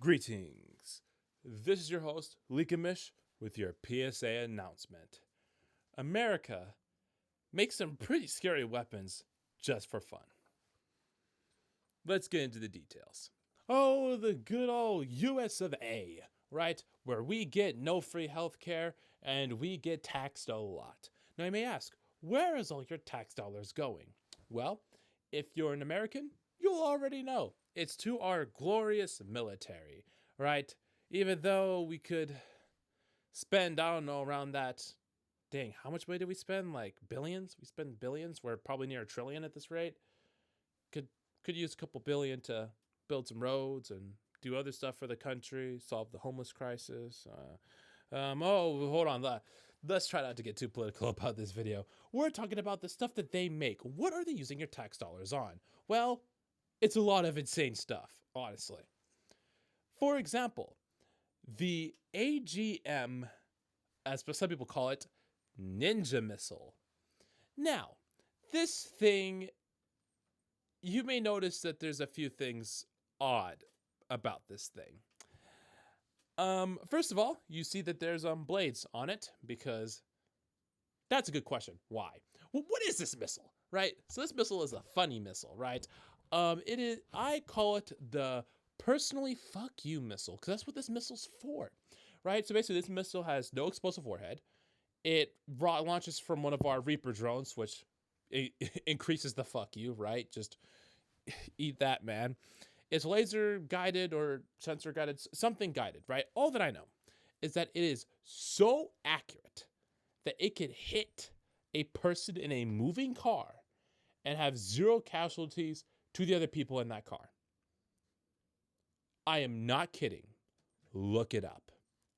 Greetings. This is your host, Likamish, with your PSA announcement. America makes some pretty scary weapons just for fun. Let's get into the details. Oh, the good old US of A, right? Where we get no free healthcare and we get taxed a lot. Now, you may ask, where is all your tax dollars going? Well, if you're an American, you'll already know. It's to our glorious military, right? Even though we could spend, I don't know, around that. Dang, how much money did we spend? Like billions? We spend billions. We're probably near a trillion at this rate. Could use a couple billion to build some roads and do other stuff for the country, solve the homeless crisis. Hold on. Let's try not to get too political about this video. We're talking about the stuff that they make. What are they using your tax dollars on? Well, it's a lot of insane stuff, honestly. For example, the AGM, as some people call it, Ninja Missile. Now, this thing, you may notice that there's a few things odd about this thing. First of all, you see that there's blades on it, because that's a good question. Why? Well, what is this missile, right? So this missile is a funny missile, right? It is. I call it the personally fuck you missile, because that's what this missile's for, right? So basically, this missile has no explosive warhead. It launches from one of our Reaper drones, which increases the fuck you, right? Just eat that, man. It's laser guided or sensor guided, something guided, right? All that I know is that it is so accurate that it can hit a person in a moving car and have zero casualties to the other people in that car. I am not kidding. Look it up.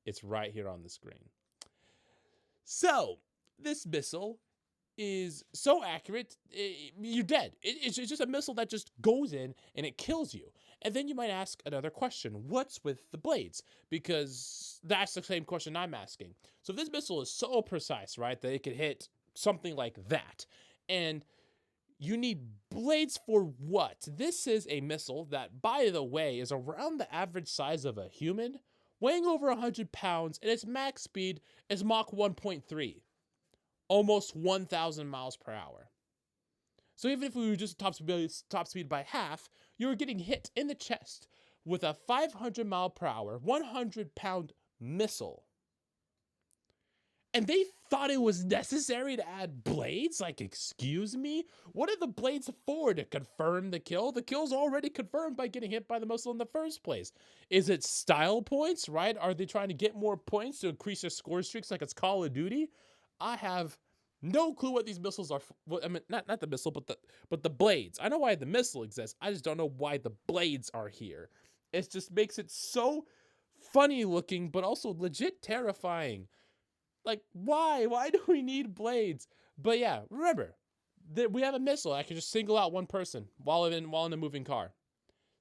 It's right here on the screen. So, this missile is so accurate, you're dead. It's just a missile that just goes in and it kills you. And then you might ask another question. What's with the blades? Because that's the same question I'm asking. So if this missile is so precise, right, that it could hit something like that, and you need blades for what? This is a missile that, by the way, is around the average size of a human, weighing over 100 pounds, and its max speed is Mach 1.3. Almost 1,000 miles per hour. So even if we were just top speed by half, you were getting hit in the chest with a 500 mile per hour, 100-pound missile. And they thought it was necessary to add blades? Like, excuse me? What are the blades for? To confirm the kill? The kill's already confirmed by getting hit by the missile in the first place. Is it style points, right? Are they trying to get more points to increase their score streaks like it's Call of Duty? I have no clue what these missiles are. I mean, not the missile, but the blades. I know why the missile exists. I just don't know why the blades are here. It just makes it so funny looking, but also legit terrifying. Like, why? Why do we need blades? But yeah, remember that we have a missile that can just single out one person while in a moving car.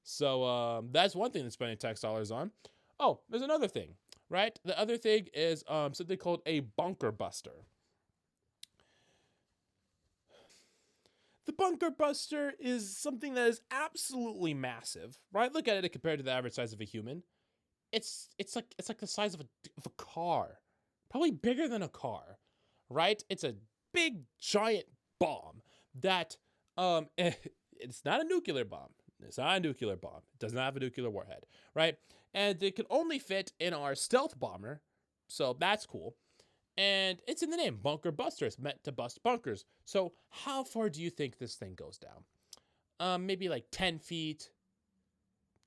So that's one thing that's spending tax dollars on. Oh, there's another thing. Right? The other thing is something called a bunker buster. The bunker buster is something that is absolutely massive, right? Look at it compared to the average size of a human. It's like the size of a car, probably bigger than a car, right? It's a big giant bomb that it's not a nuclear bomb. It's not a nuclear bomb. It does not have a nuclear warhead, right? And it can only fit in our stealth bomber, so that's cool. And it's in the name, Bunker Buster. It's meant to bust bunkers. So how far do you think this thing goes down? Maybe like 10 feet,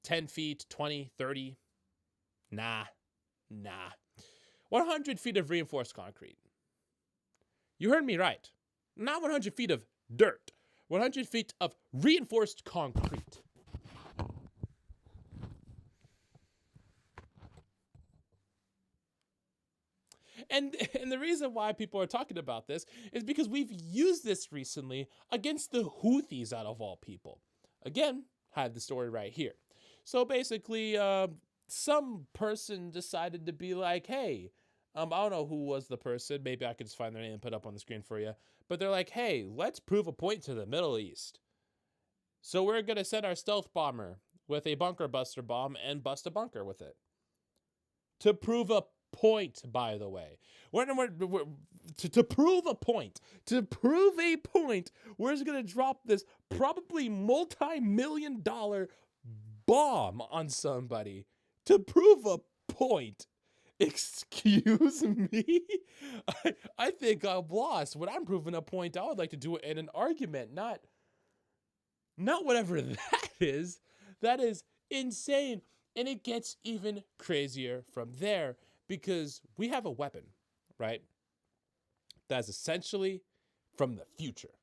20, 30? Nah. 100 feet of reinforced concrete. You heard me right. Not 100 feet of dirt. 100 feet of reinforced concrete. And the reason why people are talking about this is because we've used this recently against the Houthis, out of all people. Again, have the story right here. So basically, some person decided to be like, hey, I don't know who was the person. Maybe I could just find their name and put it up on the screen for you. But they're like, hey, let's prove a point to the Middle East. So we're going to send our stealth bomber with a bunker buster bomb and bust a bunker with it. To prove a point, by the way. To prove a point. To prove a point, we're just going to drop this probably multi-million-dollar bomb on somebody. To prove a point. Excuse me? I think I'm lost. When I'm proving a point, I would like to do it in an argument, not whatever that is. That is insane. And it gets even crazier from there because we have a weapon, right? That's essentially from the future,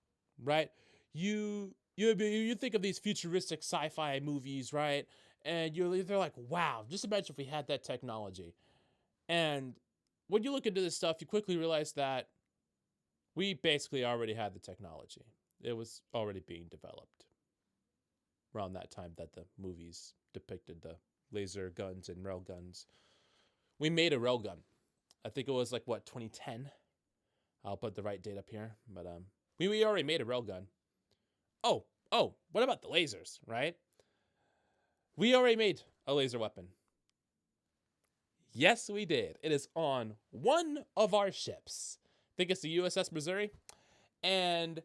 right? You think of these futuristic sci-fi movies, right? And they're like, wow, just imagine if we had that technology. And when you look into this stuff, you quickly realize that we basically already had the technology. It was already being developed around that time that the movies depicted the laser guns and rail guns. We made a rail gun. I think it was like, 2010? I'll put the right date up here. But we already made a rail gun. Oh, what about the lasers, right? We already made a laser weapon. Yes, we did. It is on one of our ships. I think it's the USS Missouri. And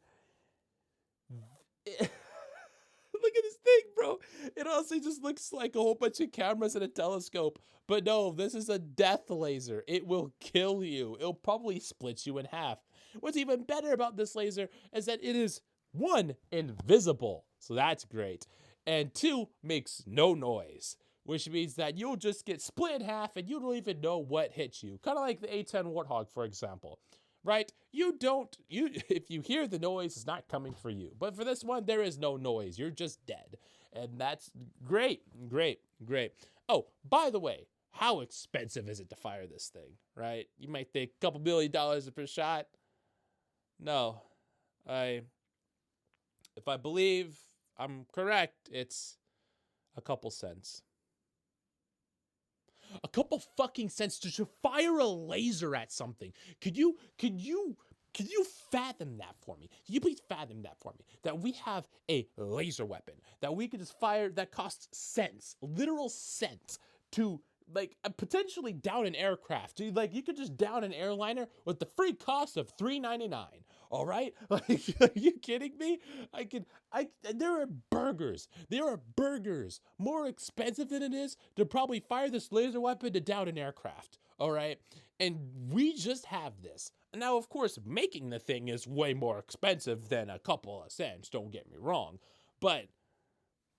look at this thing, bro. It honestly just looks like a whole bunch of cameras and a telescope. But no, this is a death laser. It will kill you. It'll probably split you in half. What's even better about this laser is that it is, 1, invisible. So that's great. And 2, makes no noise. Which means that you'll just get split in half and you don't even know what hit you. Kind of like the A-10 Warthog, for example. Right? If you hear the noise, it's not coming for you. But for this one, there is no noise. You're just dead. And that's great. Oh, by the way, how expensive is it to fire this thing? Right? You might think a couple $1 million per shot. No. If I believe I'm correct, it's a couple cents. A couple fucking cents to fire a laser at something. Could you fathom that for me? Can you please fathom that for me? That we have a laser weapon that we could just fire that costs cents, literal cents, to potentially down an aircraft. Dude, you could just down an airliner with the free cost of $3.99. All right? Are you kidding me? There are burgers more expensive than it is to probably fire this laser weapon to down an aircraft. All right? And we just have this. Now, of course, making the thing is way more expensive than a couple of cents. Don't get me wrong. But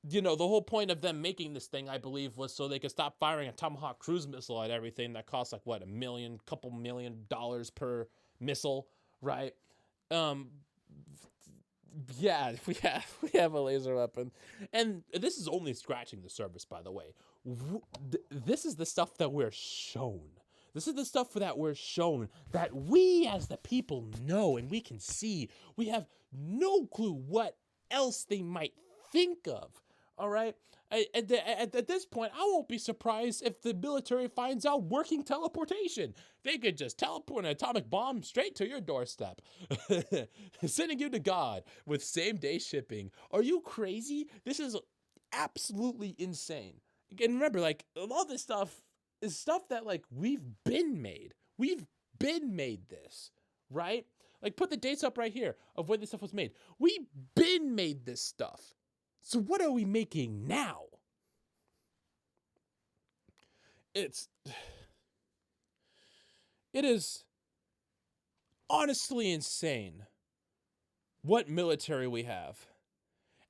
the whole point of them making this thing, I believe, was so they could stop firing a Tomahawk cruise missile at everything that costs $1 million, couple $1 million per missile, right? Yeah, we have a laser weapon, and this is only scratching the surface, by the way. This is the stuff that we're shown. This is the stuff that we're shown that we as the people know and we can see. We have no clue what else they might think of. All right. At this point, I won't be surprised if the military finds out working teleportation. They could just teleport an atomic bomb straight to your doorstep, sending you to God with same-day shipping. Are you crazy? This is absolutely insane. And remember, all this stuff is stuff that, we've been made. We've been made this, right? Put the dates up right here of when this stuff was made. We've been made this stuff. So what are we making now? It is honestly insane what military we have.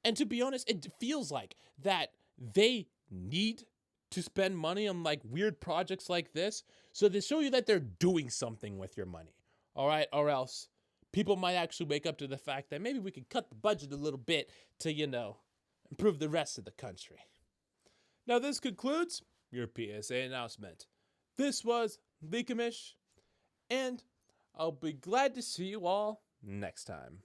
And to be honest, it feels like that they need to spend money on weird projects like this so they show you that they're doing something with your money. All right? Or else people might actually wake up to the fact that maybe we could cut the budget a little bit to, improve the rest of the country. Now, this concludes your PSA announcement. This was Leakamish, and I'll be glad to see you all next time.